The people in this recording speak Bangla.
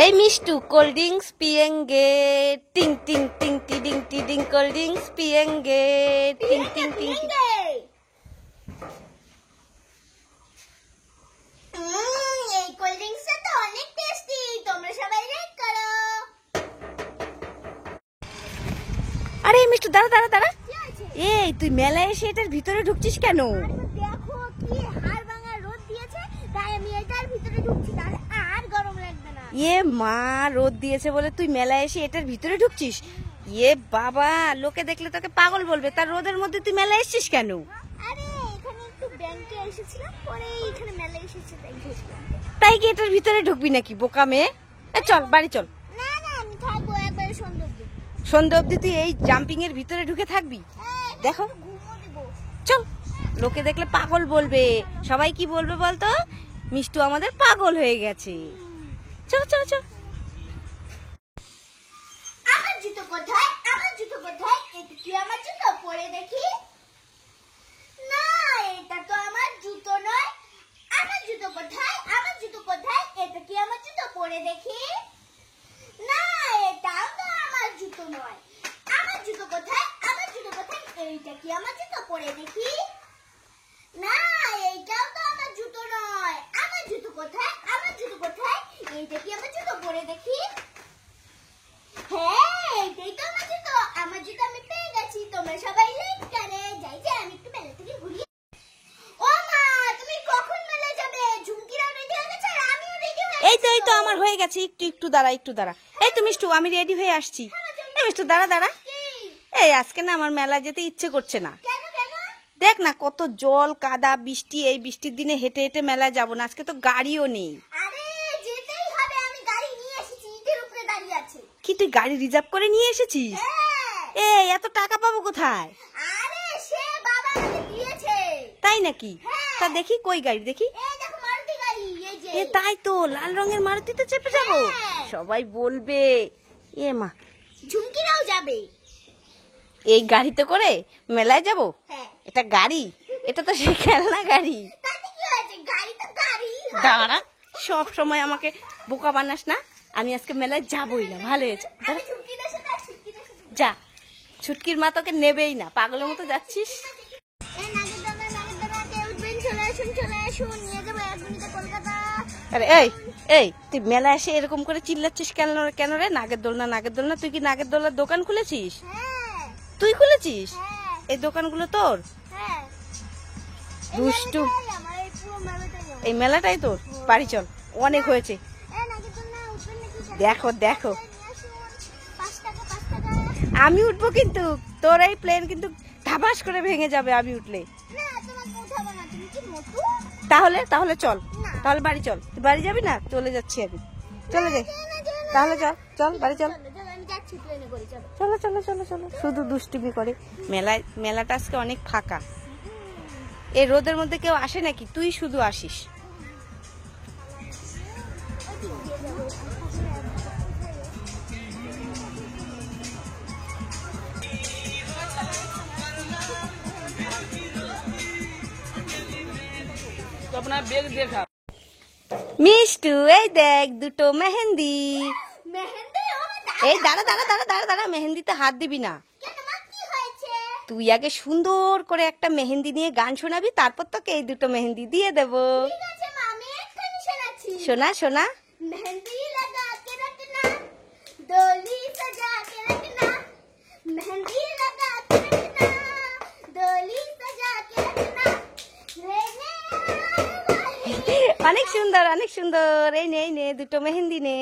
এই মিষ্টু কোল্ড ড্রিঙ্কস পিয়েঙ্গে টিং টিং টিং টিডিং টিডিং কোল্ড ড্রিঙ্কস পিয়েঙ্গে টিং টিং টিং এই কোল্ড ড্রিঙ্কসটা তো অনেক টেস্টি, তোমরা সবাই লাইক করো। আরে মিষ্টু দাঁড়া দাঁড়া দাঁড়া, এই তুই মেলায় এসে এটার ভিতরে ঢুকছিস কেন? দেখো কি হাড় ভাঙা রোদ দিয়েছে, তাই আমি এটার ভিতরে ঢুকছি, তাহলে আর গরম লাগবে না। এ মা, রোদ দিয়েছে বলে তুই মেলায় এসে এটার ভিতরে ঢুকছিস? এ বাবা, লোকে দেখলে তোকে পাগল বলবে, তার রোদের মধ্যে তুই মেলায় এসেছিস কেন? আরে এখানে একটু ব্যাংকে এসেছিলাম, পরে এখানে মেলা এসেছে তাই ঢুকলাম। তাই কি এটার ভিতরে ঢুকবি নাকি বোকা মেয়ে? চল বাড়ি চল। না না, আমি থাকবো একবারে সন্ধ্যা অবধি। সন্ধ্যা অব্দি তুই এই জাম্পিং এর ভিতরে ঢুকে থাকবি? দেখো ঘুমো দিব। চল, লোকে দেখলে পাগল বলবে। সবাই কি বলবে বলতো? মিষ্টু আমাদের পাগল হয়ে গেছে। চল চল চল। আমার জুতো কোথায়? আমার জুতো কোথায়? এটা কি আমার জুতো? পরে দেখি। না, এটা তো আমার জুতো নয়। আমার জুতো কোথায়? আমার জুতো কোথায়? এটা কি আমার জুতো? পরে দেখি। না, এটাও তো আমার জুতো নয়। আমার জুতো কোথায়? আমার জুতো কোথায়? এইটা কি আমার জুতো? পরে দেখি। না, এইটাও তো আমার জুতো নয়। আমার জুতো কোথায়? আমার জুতো কোথায়? এইটা কি আমার জুতো? পরে দেখি। হ্যাঁ, এটাই তো আমার জুতো। আমার জুতো আমি পেয়ে গেছি। তোমরা সবাই লাইক করে। যাই যে আমি একটু মেলা থেকে ঘুরি। ও মা, তুমি কখন মেলা যাবে? ঝুমকিরাও রেডি হয়ে গেছে আর আমিও রেডি হয়ে গেছি। এই তো আমার হয়ে গেছে। একটু একটু দাঁড়া, একটু দাঁড়া। এই তো মিষ্টু, আমি রেডি হয়ে আসছি। এই মিষ্টু দাঁড়া দাঁড়া। এই আজকে না আমার মেলা যেতে ইচ্ছে করছে না। কেন কেন? দেখ না কত জল কাদা বৃষ্টি, এই বৃষ্টির দিনে হেঁটে হেঁটে মেলায় যাবো না। আজকে তো গাড়িও নেই। আরে যেতেই হবে, আমি গাড়ি নিয়ে এসেছি, ইটের উপরে দাঁড়িয়ে আছে। কি তুই গাড়ি রিজার্ভ করে নিয়ে এসেছিস? হ্যাঁ। এই এত টাকা পাবো কোথায়? আরে সে বাবা আমাকে দিয়েছে। তাই নাকি? হ্যাঁ। তা দেখি কই গাড়ি দেখি। এই দেখো মারুতি গাড়ি, এই যে। এ তাই তো, লাল রঙের মারুতিতে চেপে যাবো। হ্যাঁ। সবাই বলবে। এ মা, ঝুমকিরাও যাবে। এই গাড়িতে করে মেলায় যাব? হ্যাঁ। এটা গাড়ি? এটা তো সেই খেলনা গাড়ি। তাতে কি হয়েছে? গাড়ি তো গাড়ি। দাঁড়া, সব সময় আমাকে বোকা বানাস না। আমি আজকে মেলায় যাবই না। ভালো হয়েছে, আমি ঝুমকিদের সাথে আর ছুটকিদের সাথে। যা। ছুটকির মা তোকে নেবেই না, পাগলের মতো যাচ্ছিস। এই নাগেরদোলা কে উঠবেন, চলে আসুন নিয়ে যাবো 1 মিনিটে কলকাতা। আরে এই এই, তুই মেলা এসে এরকম করে চিল্লাচ্ছিস কেন কেন রে? নাগের দোলনা নাগের দোলনা। তুই কি নাগের দোলনার দোকান খুলেছিস? হ্যাঁ তুই খুলেছিস? হ্যাঁ এই দোকানগুলো তোর? হ্যাঁ। দুষ্টু। আমার এই পুরো মেলাটাই আমার। এই মেলাটাই তোর? বাড়ি চল, অনেক হয়েছে। এই নাগেরদোলা উঠবেন নাকি? দেখো দেখো, নিয়ে আসুন। 5 টাকা 5 টাকা। আমি উঠবো কিন্তু তোর এই প্লেন কিন্তু ধাবাস করে ভেঙে যাবে আমি উঠলে। না, তোমাকে উঠাবো না, তুমি কি মোটু? তাহলে তাহলে চল, না। তাহলে বাড়ি চল। তুই বাড়ি যাবি না? চলে যাচ্ছি আমি। চলে যাই তাহলে, চল চল বাড়ি চল। আমি যাচ্ছি ট্রেনে করে, চলো। চলো চলো চলো চলো। শুধু দুষ্টুমি করে। মেলাটা আজকে অনেক ফাঁকা। এই রোদের মধ্যে কেউ আসে নাকি? তুই শুধু আসিস। মিষ্টু, এই দেখ দুটো মেহেন্দি। মেহেন্দি? ও মা, এই দাঁড়া দাঁড়া দাঁড়া দাঁড়া দাঁড়া, মেহেন্দিতে হাত দিবি না। কেন মা, কি হয়েছে? তুই আগে সুন্দর করে একটা মেহেন্দি নিয়ে গান শোনাবি, তারপর তোকে এই দুটো মেহেন্দি দিয়ে দেবো। ঠিক আছে মা, আমি এক্ষুনি শোনাচ্ছি। শোনা শোনা। मेहंदी लगा के रखना, डोली सजा के रखना, मेहंदी लगा के रखना, डोली सजा के रखना, रहने वाली। অনেক সুন্দর অনেক সুন্দর। এই নে দুটো মেহেন্দি নে।